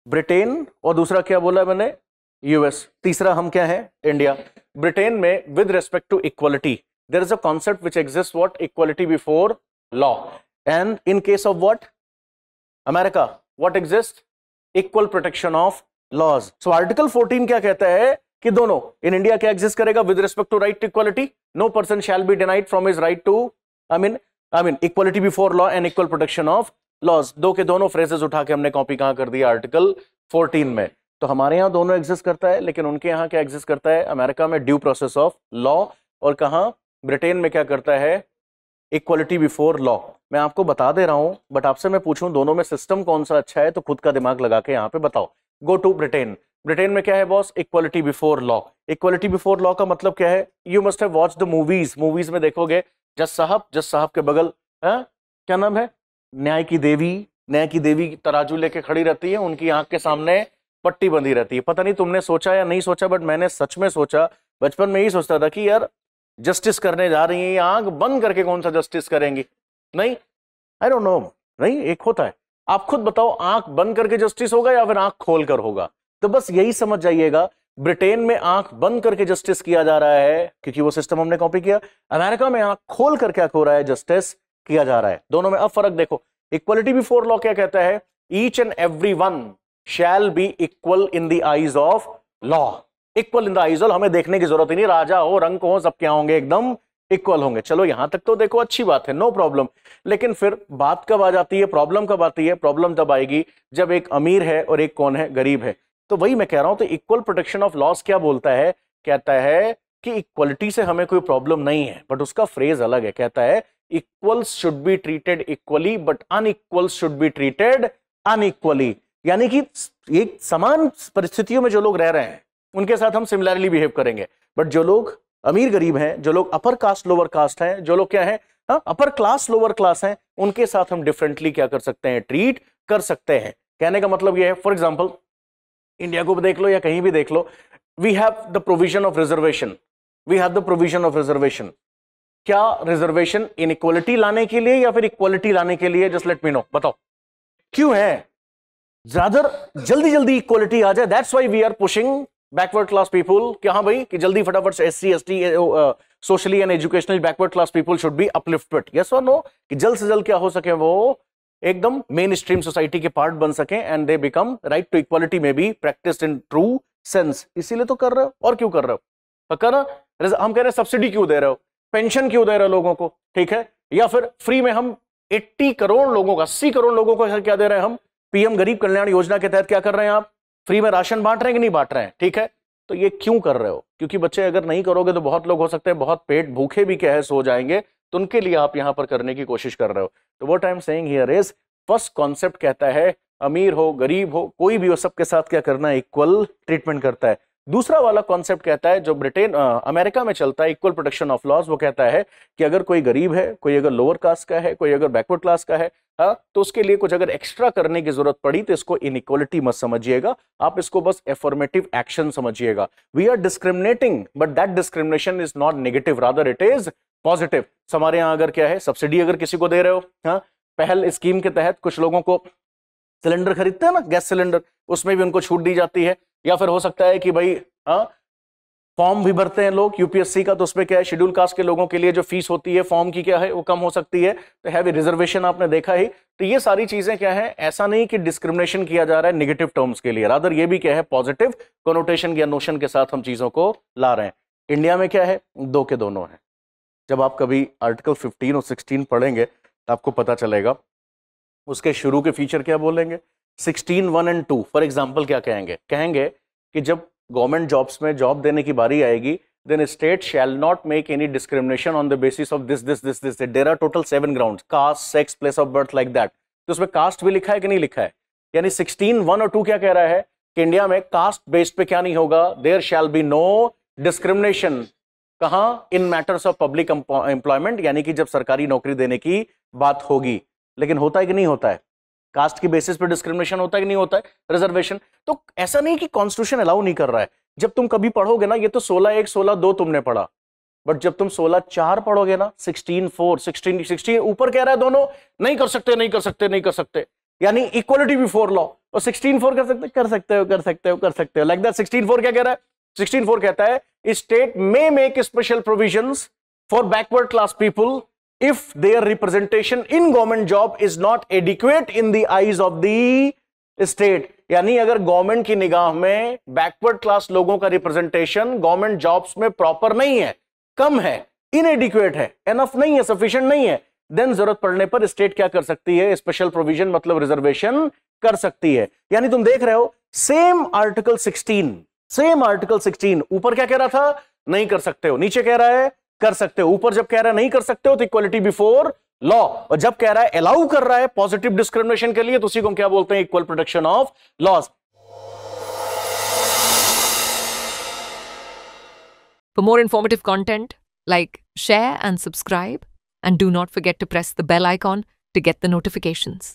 Britain और दूसरा क्या बोला मैंने, यूएस, तीसरा हम क्या है, इंडिया। ब्रिटेन में with respect to equality there is a concept which exist, what, equality before law. And in case of what, America, what exist, equal protection of laws. So article 14 क्या कहता है कि दोनों, इन इंडिया क्या exist करेगा, with respect to right to equality, no person shall be denied from his right to, I mean equality before law and equal protection of laws. दो के दोनों फ्रेजेस उठा के हमने कॉपी कहां कर दिया, आर्टिकल 14 में। तो हमारे यहां दोनों एग्जिस्ट करता है, लेकिन उनके यहां क्या एग्जिस्ट करता है, अमेरिका में ड्यू प्रोसेस ऑफ लॉ, और कहां, ब्रिटेन में क्या करता है, इक्वालिटी बिफोर लॉ। मैं आपको बता दे रहा हूं, बट आपसे मैं पूछूं दोनों में सिस्टम कौन सा अच्छा है, तो खुद का दिमाग लगा के यहां पे बताओ। Go to Britain. ब्रिटेन में क्या है boss, equality before law. Equality before law का मतलब क्या है, you must have watched the movies, movies में देखोगे जज साहब के बगल क्या नाम है, न्याय की देवी, न्याय की देवी तराजू लेके खड़ी रहती है, उनकी आंख के सामने पट्टी बंधी रहती है। पता नहीं तुमने सोचा या नहीं सोचा, बट मैंने सच में सोचा, बचपन में ही सोचता था कि यार जस्टिस करने जा रही है, आंख बंद करके कौन सा जस्टिस करेंगी, नहीं, आई डोंट नो, नहीं, एक होता है, आप खुद बताओ, आंख बंद करके जस्टिस होगा या फिर आंख खोल कर होगा। तो बस यही समझ जाइएगा, ब्रिटेन में आंख बंद करके जस्टिस किया जा रहा है क्योंकि वो सिस्टम हमने कॉपी किया। अमेरिका में आंख खोल कर क्या हो रहा है, जस्टिस किया जा रहा है। दोनों में अब फर्क देखो। इक्वालिटी बिफोर लॉ क्या कहता है, each and every one shall be equal in the eyes of law. Equal in the eyes of, हमें देखने की जरूरत ही नहीं, राजा हो रंक हो सब क्या होंगे, एकदम इक्वल होंगे। चलो यहां तक तो देखो अच्छी बात है, नो प्रॉब्लम। लेकिन फिर बात कब आ जाती है, प्रॉब्लम कब आती है, प्रॉब्लम तब आएगी जब एक अमीर है और एक कौन है, गरीब है। तो वही मैं कह रहा हूं, तो इक्वल प्रोटेक्शन ऑफ लॉस क्या बोलता है, कहता है कि इक्वलिटी से हमें कोई प्रॉब्लम नहीं है, बट उसका फ्रेज अलग है, कहता है equals should be treated equally but unequals should be treated unequally. यानी कि एक समान परिस्थितियों में जो लोग रह रहे हैं उनके साथ हम सिमिलरली बिहेव करेंगे, बट जो लोग अमीर गरीब हैं, जो लोग अपर कास्ट लोअर कास्ट हैं, जो लोग क्या हैं अपर क्लास लोअर क्लास हैं, उनके साथ हम डिफरेंटली क्या कर सकते हैं, ट्रीट कर सकते हैं। कहने का मतलब यह है, फॉर एग्जांपल इंडिया को देख लो या कहीं भी देख लो, we have the provision of reservation, we have the provision of reservation. क्या रिजर्वेशन इनइक्वालिटी लाने के लिए या फिर इक्वालिटी लाने के लिए, जस्ट लेट मी नो, बताओ क्यों है, ज्यादा जल्दी जल्दी इक्वालिटी आ जाए, that's why we are pushing backward class people कि हाँ भाई कि जल्दी फटाफट से SC ST socially and educationally backward class people should be uplifted, yes और नो, कि जल्द से जल्द क्या हो सके, वो एकदम मेन स्ट्रीम सोसाइटी के पार्ट बन सके and they become right to equality में be practised in true sense. इसीलिए तो कर रहे हो, और क्यों कर रहे हो, कर हम कह रहे हैं सब्सिडी क्यों दे रहे हो, पेंशन क्यों दे रहे हो लोगों को, ठीक है, या फिर फ्री में हम 80 करोड़ लोगों को, 80 करोड़ लोगों को क्या दे रहे हैं हम, पीएम गरीब कल्याण योजना के तहत क्या कर रहे हैं आप, फ्री में राशन बांट रहे हैं कि नहीं बांट रहे हैं, ठीक है। तो ये क्यों कर रहे हो, क्योंकि बच्चे अगर नहीं करोगे तो बहुत लोग हो सकते हैं बहुत पेट भूखे भी क्या है सो जाएंगे, तो उनके लिए आप यहां पर करने की कोशिश कर रहे हो। तो what I am saying here is, first concept कहता है अमीर हो गरीब हो कोई भी हो सबके साथ क्या करना है, इक्वल ट्रीटमेंट करता है। दूसरा वाला कॉन्सेप्ट कहता है जो ब्रिटेन अमेरिका में चलता है, इक्वल प्रोटेक्शन ऑफ लॉज, वो कहता है कि अगर कोई गरीब है, कोई अगर लोअर कास्ट का है, कोई अगर बैकवर्ड क्लास का है, तो उसके लिए कुछ अगर एक्स्ट्रा करने की जरूरत पड़ी तो इसको इनइक्वालिटी मत समझिएगा, आप इसको बस एफर्मेटिव एक्शन समझिएगा। We are discriminating but that discrimination is not negative, rather it is positive. हमारे यहां अगर क्या है, सब्सिडी अगर किसी को दे रहे हो, पहल स्कीम के तहत कुछ लोगों को सिलेंडर खरीदते हैं ना, गैस सिलेंडर, उसमें भी उनको छूट दी जाती है। या फिर हो सकता है कि भाई फॉर्म भी भरते हैं लोग यूपीएससी का, तो उसमें क्या है, शेड्यूल कास्ट के लोगों के लिए जो फीस होती है फॉर्म की क्या है वो कम हो सकती है, तो हैवी रिजर्वेशन आपने देखा ही। तो ये सारी चीजें क्या है, ऐसा नहीं कि डिस्क्रिमिनेशन किया जा रहा है नेगेटिव टर्म्स के लिए, रादर ये भी क्या है, पॉजिटिव कोनोटेशन या नोशन के साथ हम चीजों को ला रहे हैं। इंडिया में क्या है, दो के दोनों है। जब आप कभी आर्टिकल 15 और 16 पढ़ेंगे तो आपको पता चलेगा उसके शुरू के फीचर क्या बोलेंगे। 16 1 एंड 2 फॉर एग्जाम्पल क्या कहेंगे, कहेंगे कि जब गवर्नमेंट जॉब्स में जॉब देने की बारी आएगी, then state shall not make any discrimination on the basis of this this this this, there are total 7 grounds, caste sex place of birth like that. तो उसमें कास्ट भी लिखा है कि नहीं लिखा है, यानी 16 1 और 2 क्या कह रहा है कि इंडिया में कास्ट बेस्ड पे क्या नहीं होगा, there shall be no discrimination. कहां, in matters of public employment, यानी कि जब सरकारी नौकरी देने की बात होगी। लेकिन होता है कि नहीं होता है, कास्ट की बेसिस पर डिस्क्रिमिनेशन होता है कि नहीं होता है, रिजर्वेशन। तो ऐसा नहीं कि कॉन्स्टिट्यूशन अलाउ नहीं कर रहा है, जब तुम कभी पढ़ोगे ना, ये तो 16(1) 16(2) तुमने पढ़ा, बट जब तुम 16(4) पढ़ोगे ना, 16(4) 16 ऊपर कह रहा है दोनों नहीं कर सकते, नहीं कर सकते, नहीं कर सकते, यानी इक्वलिटी बिफोर लॉ। और 16(4) कर सकते हो लाइक दैट। 16(4) क्या कह रहा है? 16(4) कहता है state may make special provisions for backward class people if their representation in government job is not adequate in the eyes of the state. यानी अगर गवर्नमेंट की निगाह में बैकवर्ड क्लास लोगों का रिप्रेजेंटेशन गवर्नमेंट जॉब्स में प्रॉपर नहीं है, कम है, इनएडिक्वेट है, एनफ नहीं है, सफिशिएंट नहीं है, देन जरूरत पड़ने पर स्टेट क्या कर सकती है? स्पेशल प्रोविजन मतलब रिजर्वेशन कर सकती है। यानी तुम देख रहे हो सेम आर्टिकल 16 ऊपर क्या कह रहा था? नहीं कर सकते हो, नीचे कह रहा है कर सकते हो। ऊपर जब कह रहा है नहीं कर सकते हो तो इक्वलिटी बिफोर लॉ, और जब कह रहा है अलाउ कर रहा है पॉजिटिव डिस्क्रिमिनेशन के लिए तो उसी को हम क्या बोलते हैं? Equal protection of laws. For more informative content, like, share and subscribe, and do not forget to press the bell icon to get the notifications.